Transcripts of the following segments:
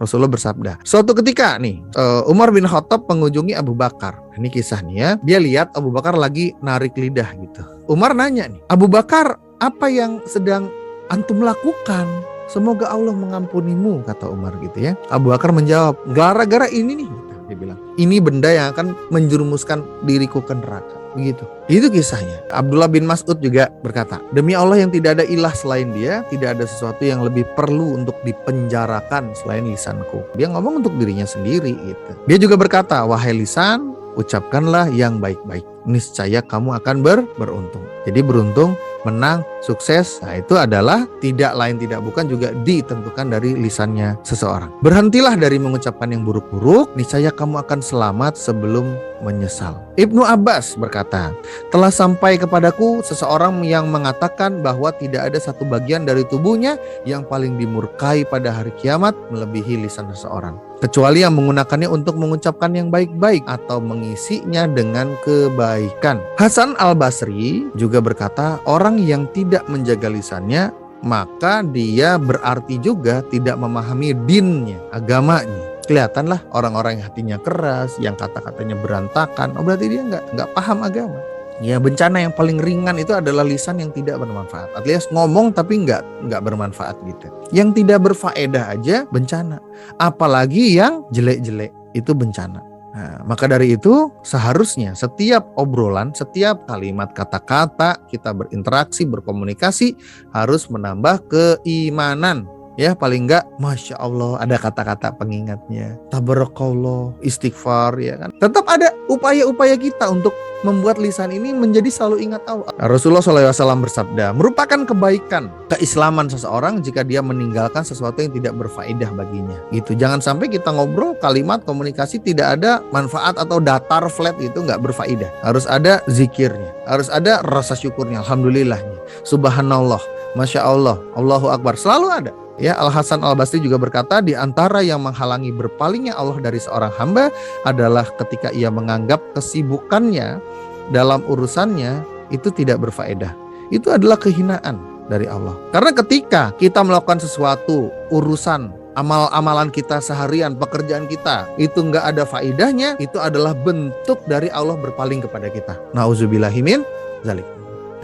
Rasulullah bersabda, suatu ketika nih Umar bin Khattab mengunjungi Abu Bakar. Ini kisah nih ya. Dia lihat Abu Bakar lagi narik lidah gitu. Umar nanya nih, Abu Bakar, apa yang sedang antum lakukan? Semoga Allah mengampunimu, kata Umar gitu ya. Abu Bakar menjawab, gara-gara ini nih, gitu. Dia bilang, ini benda yang akan menjerumuskan diriku ke neraka. Begitu. Itu kisahnya. Abdullah bin Mas'ud juga berkata, demi Allah yang tidak ada ilah selain dia, tidak ada sesuatu yang lebih perlu untuk dipenjarakan selain lisanku. Dia ngomong untuk dirinya sendiri gitu. Dia juga berkata, wahai lisan, ucapkanlah yang baik-baik, niscaya kamu akan beruntung. Jadi beruntung, menang, sukses, nah itu adalah tidak lain tidak bukan juga ditentukan dari lisannya seseorang. Berhentilah dari mengucapkan yang buruk-buruk, niscaya kamu akan selamat sebelum menyesal. Ibnu Abbas berkata, telah sampai kepadaku seseorang yang mengatakan bahwa tidak ada satu bagian dari tubuhnya yang paling dimurkai pada hari kiamat melebihi lisan seseorang, kecuali yang menggunakannya untuk mengucapkan yang baik-baik atau mengisinya dengan kebaikan. Hasan al-Basri juga berkata, orang yang tidak menjaga lisannya, maka dia berarti juga tidak memahami dinnya, agamanya. Kelihatanlah orang-orang yang hatinya keras, yang kata-katanya berantakan, oh berarti dia nggak paham agama. Ya, bencana yang paling ringan itu adalah lisan yang tidak bermanfaat. Alias ngomong tapi nggak bermanfaat gitu. Yang tidak berfaedah aja bencana. Apalagi yang jelek-jelek itu bencana. Nah, maka dari itu seharusnya setiap obrolan, setiap kalimat kata-kata kita berinteraksi, berkomunikasi harus menambah keimanan. Ya paling enggak Masya Allah ada kata-kata pengingatnya, tabarakallah, istighfar ya kan. Tetap ada upaya-upaya kita untuk membuat lisan ini menjadi selalu ingat Allah. Rasulullah SAW bersabda, merupakan kebaikan keislaman seseorang jika dia meninggalkan sesuatu yang tidak berfaedah baginya. Gitu. Jangan sampai kita ngobrol kalimat komunikasi tidak ada manfaat atau datar flat itu nggak berfaedah. Harus ada zikirnya, harus ada rasa syukurnya, alhamdulillahnya, subhanallah, masya Allah, Allahu Akbar, selalu ada. Ya, Al-Hasan Al-Basri juga berkata, di antara yang menghalangi berpalingnya Allah dari seorang hamba adalah ketika ia menganggap kesibukannya dalam urusannya itu tidak berfaedah. Itu adalah kehinaan dari Allah. Karena ketika kita melakukan sesuatu, urusan, amalan kita seharian, pekerjaan kita, itu nggak ada faedahnya, itu adalah bentuk dari Allah berpaling kepada kita. Nauzubillahi min dzalik.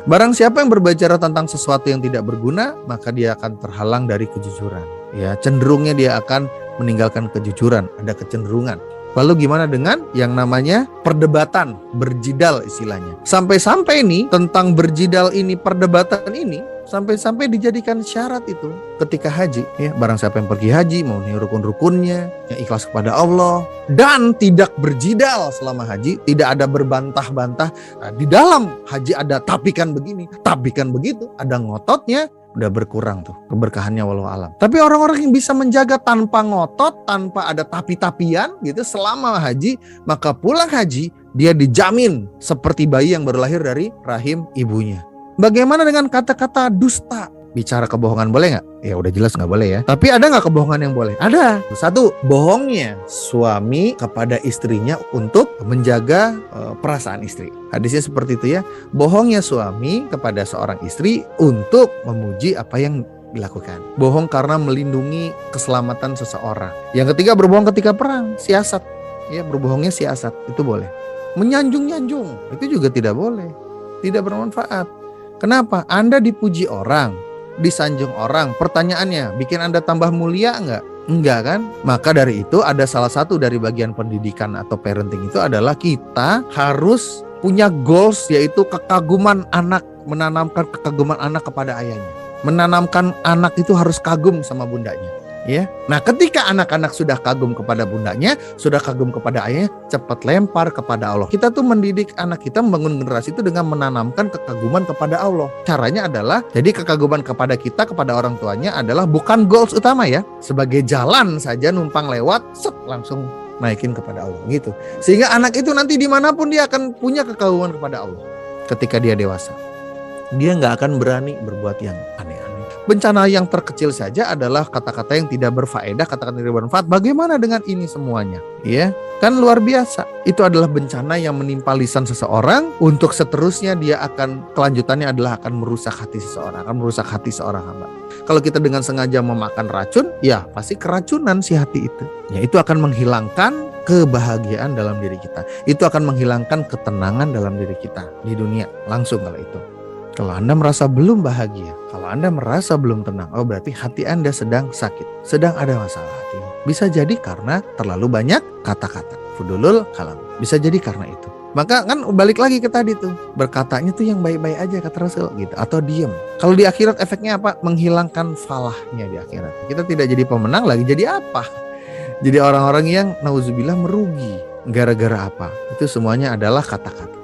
Barang siapa yang berbicara tentang sesuatu yang tidak berguna, maka dia akan terhalang dari kejujuran. Ya, cenderungnya dia akan meninggalkan kejujuran, ada kecenderungan. Lalu gimana dengan yang namanya perdebatan, berjidal istilahnya. Sampai-sampai nih tentang berjidal ini, perdebatan ini, sampai-sampai dijadikan syarat itu ketika haji. Ya, barang siapa yang pergi haji, memenuhi rukun-rukunnya, yang ikhlas kepada Allah, dan tidak berjidal selama haji, tidak ada berbantah-bantah. Nah, di dalam haji ada tapikan begini, tapikan begitu, ada ngototnya, udah berkurang tuh keberkahannya walau alam. Tapi orang-orang yang bisa menjaga tanpa ngotot, tanpa ada tapi-tapian gitu selama haji, maka pulang haji dia dijamin seperti bayi yang baru lahir dari rahim ibunya. Bagaimana dengan kata-kata dusta? Bicara kebohongan boleh nggak? Ya udah jelas nggak boleh ya. Tapi ada nggak kebohongan yang boleh? Ada. Satu, bohongnya suami kepada istrinya untuk menjaga perasaan istri. Hadisnya seperti itu ya. Bohongnya suami kepada seorang istri untuk memuji apa yang dilakukan. Bohong karena melindungi keselamatan seseorang. Yang ketiga, berbohong ketika perang, siasat. Ya, berbohongnya siasat, itu boleh. Menyanjung-nyanjung, itu juga tidak boleh. Tidak bermanfaat. Kenapa? Anda dipuji orang, disanjung orang, pertanyaannya, bikin Anda tambah mulia enggak? Enggak kan? Maka dari itu ada salah satu dari bagian pendidikan atau parenting itu adalah kita harus punya goals, yaitu kekaguman anak, menanamkan kekaguman anak kepada ayahnya. Menanamkan anak itu harus kagum sama bundanya. Ya, nah ketika anak-anak sudah kagum kepada bundanya, sudah kagum kepada ayahnya, cepat lempar kepada Allah. Kita tuh mendidik anak kita, membangun generasi itu dengan menanamkan kekaguman kepada Allah. Caranya adalah, jadi kekaguman kepada kita, kepada orang tuanya adalah bukan goals utama ya. Sebagai jalan saja numpang lewat, set, langsung naikin kepada Allah gitu. Sehingga anak itu nanti dimanapun dia akan punya kekaguman kepada Allah. Ketika dia dewasa, dia nggak akan berani berbuat yang aneh-aneh. Bencana yang terkecil saja adalah kata-kata yang tidak berfaedah, kata-kata yang tidak bermanfaat. Bagaimana dengan ini semuanya? Ya, kan luar biasa. Itu adalah bencana yang menimpa lisan seseorang. Untuk seterusnya dia akan, kelanjutannya adalah akan merusak hati seseorang, akan merusak hati seorang hamba. Kalau kita dengan sengaja memakan racun, ya pasti keracunan si hati itu. Ya, itu akan menghilangkan kebahagiaan dalam diri kita. Itu akan menghilangkan ketenangan dalam diri kita di dunia langsung kalau itu. Kalau Anda merasa belum bahagia, kalau Anda merasa belum tenang, oh berarti hati Anda sedang sakit, sedang ada masalah hati. Bisa jadi karena terlalu banyak kata-kata. Fudulul kalam. Bisa jadi karena itu. Maka kan balik lagi ke tadi tuh, berkatanya tuh yang baik-baik aja kata Rasul gitu, atau diem. Kalau di akhirat efeknya apa? Menghilangkan falahnya di akhirat. Kita tidak jadi pemenang lagi, jadi apa? Jadi orang-orang yang nauzubillah merugi. Gara-gara apa? Itu semuanya adalah kata-kata.